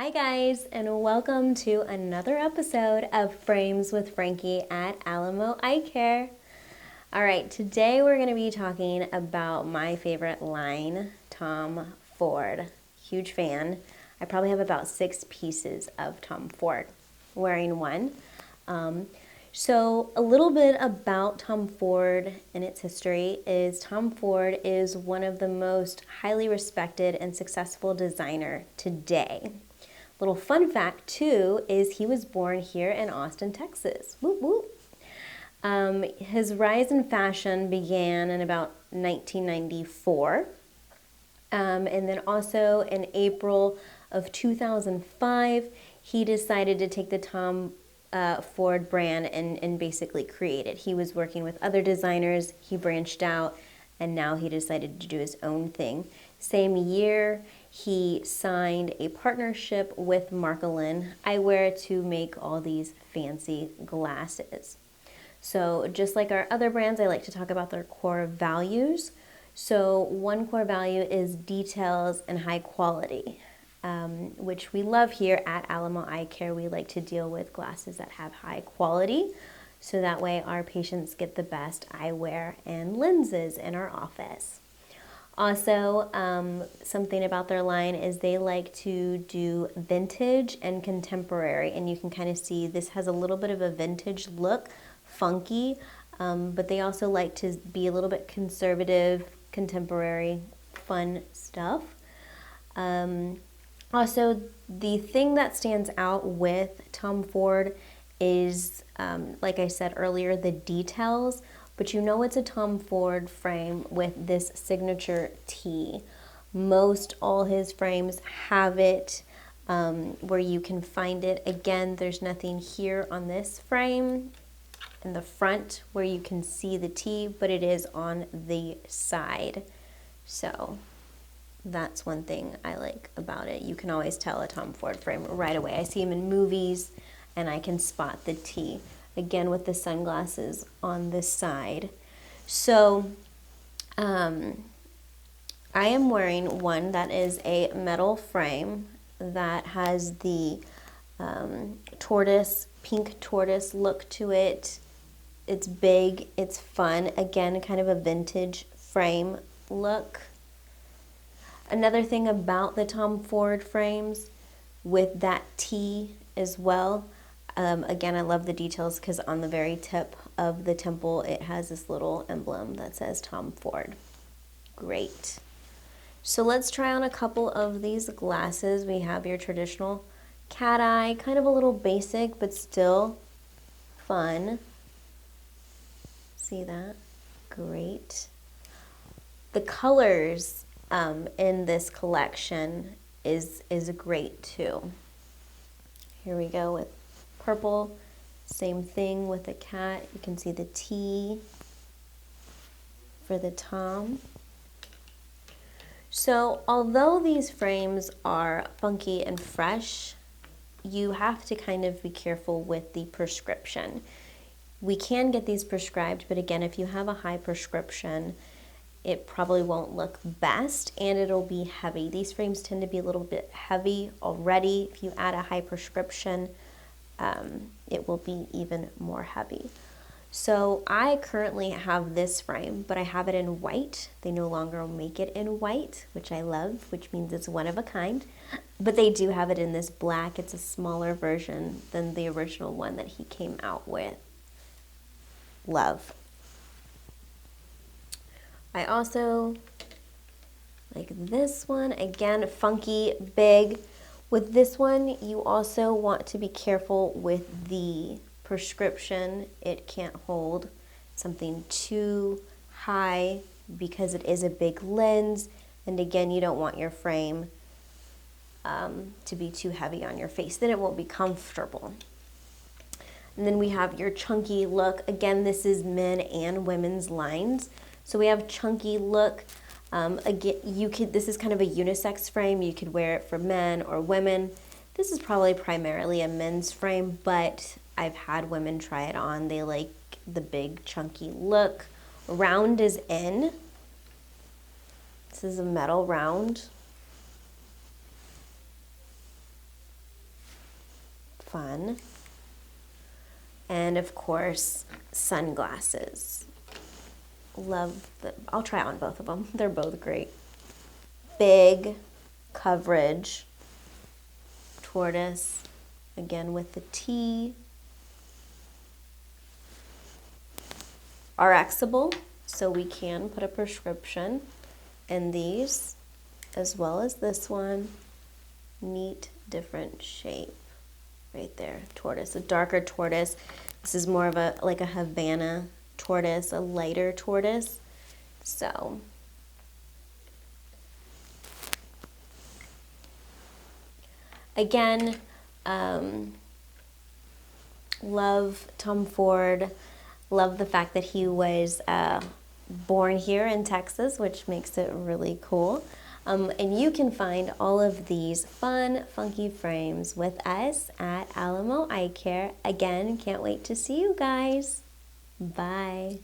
Hi guys, and welcome to another episode of Frames with Frankie at Alamo Eye Care. All right, today we're going to be talking about my favorite line, Tom Ford. Huge fan. I probably have about 6 pieces of Tom Ford, wearing one. So a little bit about Tom Ford and its history is Tom Ford is one of the most highly respected and successful designer today. Little fun fact too is he was born here in Austin, Texas. Whoop whoop. His rise in fashion began in about 1994. And then also in April of 2005, he decided to take the Tom Ford brand and basically create it. He was working with other designers, he branched out, and now he decided to do his own thing. Same year, he signed a partnership with Marcolin Eyewear to make all these fancy glasses. So just like our other brands, I like to talk about their core values. So one core value is details and high quality, which we love here at Alamo Eye Care. We like to deal with glasses that have high quality, so that way our patients get the best eyewear and lenses in our office. Also, something about their line is they like to do vintage and contemporary, and you can kind of see this has a little bit of a vintage look, funky, but they also like to be a little bit conservative, contemporary, fun stuff. Also, the thing that stands out with Tom Ford is, like I said earlier, the details. But you know it's a Tom Ford frame with this signature T. Most all his frames have it where you can find it. Again, there's nothing here on this frame in the front where you can see the T, but it is on the side. So that's one thing I like about it. You can always tell a Tom Ford frame right away. I see him in movies and I can spot the T. Again, with the sunglasses on this side. So I am wearing one that is a metal frame that has the pink tortoise look to it. It's big, it's fun. Again, kind of a vintage frame look. Another thing about the Tom Ford frames with that T as well, again, I love the details because on the very tip of the temple, it has this little emblem that says Tom Ford. Great. So let's try on a couple of these glasses. We have your traditional cat eye, kind of a little basic, but still fun. See that? Great. The colors in this collection is great too. Here we go with purple, same thing with the cat. You can see the T for the Tom. So although these frames are funky and fresh, you have to kind of be careful with the prescription. We can get these prescribed, but again, if you have a high prescription, it probably won't look best and it'll be heavy. These frames tend to be a little bit heavy already. If you add a high prescription, it will be even more heavy. So I currently have this frame, but I have it in white. They no longer make it in white, which I love, which means it's one of a kind. But they do have it in this black. It's a smaller version than the original one that he came out with. Love. I also like this one. Again, funky, big. With this one, you also want to be careful with the prescription. It can't hold something too high because it is a big lens. And again, you don't want your frame to be too heavy on your face. Then it won't be comfortable. And then we have your chunky look. Again, this is men and women's lines. So we have chunky look. Again, this is kind of a unisex frame. You could wear it for men or women. This is probably primarily a men's frame, but I've had women try it on. They like the big chunky look. Round is in. This is a metal round. fun. And of course, sunglasses. Love them. I'll try on both of them. They're both great. Big coverage tortoise, again with the T. RXable, so we can put a prescription in these, as well as this one. Neat, different shape right there. Tortoise, a darker tortoise. This is more of a like a Havana tortoise, a lighter tortoise. So again, love Tom Ford. Love the fact that he was born here in Texas, which makes it really cool. And you can find all of these fun, funky frames with us at Alamo Eye Care. Again, can't wait to see you guys. Bye.